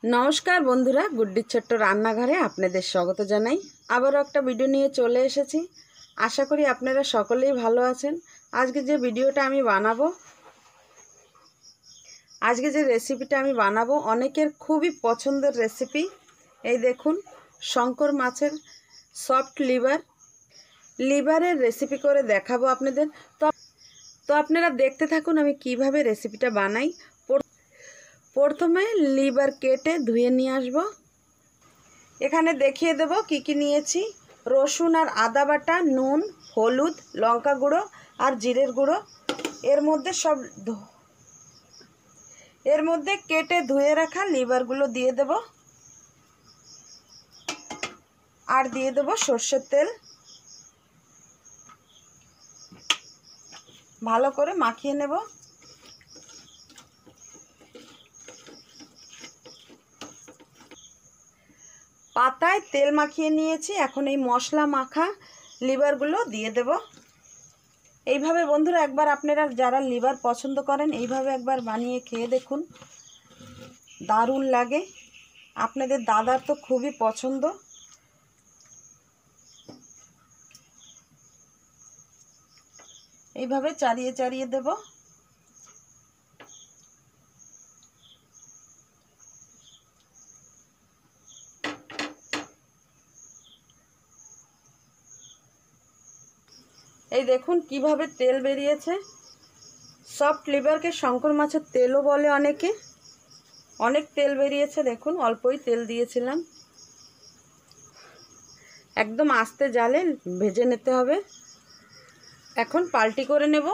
नमस्कार बंधुरा गुड्डिर छोट्ट रान्नाघरे आपनादेर स्वागत जानाई। आबारो एकटा भिडियो निये चले एसेछि। आशा करी आपनारा सकलेई भालो आछेन। आजके जे भिडियोटा आमी बानाबो, आजके जे रेसिपिटा आमी बानाबो अनेकेर खूबई पछंदेर रेसिपि। এই দেখুন শঙ্কর মাছের সফট লিভারের রেসিপি করে দেখাবো আপনাদের। তো আপনারা দেখতে থাকুন আমি কিভাবে রেসিপিটা বানাই। প্রথমে লিভার কেটে ধুয়ে নিয়ে আসব। এখানে দেখিয়ে দেব কি কি নিয়েছি। রসুন আর আদা বাটা, নুন, হলুদ, লঙ্কা গুঁড়ো আর জিরের গুঁড়ো। এর মধ্যে কেটে ধুয়ে রাখা লিভারগুলো দিয়ে দেব আর দিয়ে দেব সরষের তেল। ভালো করে মাখিয়ে নেব। পাতায় তেল মাখিয়ে নিয়েছি। এখন এই মশলা মাখা লিভারগুলো দিয়ে দেব। এইভাবে বন্ধুরা একবার আপনারা যারা লিভার পছন্দ করেন এইভাবে একবার বানিয়ে খেয়ে দেখুন, দারুণ লাগে। আপনাদের দাদার তো খুবই পছন্দ। এইভাবে চারিয়ে চারিয়ে দেব। এই দেখুন কিভাবে তেল বেরিয়েছে। সফট লিভারকে শঙ্কর মাছের তেলও বলে অনেকে। অনেক তেল বেরিয়েছে দেখুন, অল্পই তেল দিয়েছিলাম। একদম আস্তে জালে ভেজে নিতে হবে। এখন পাল্টি করে নেব।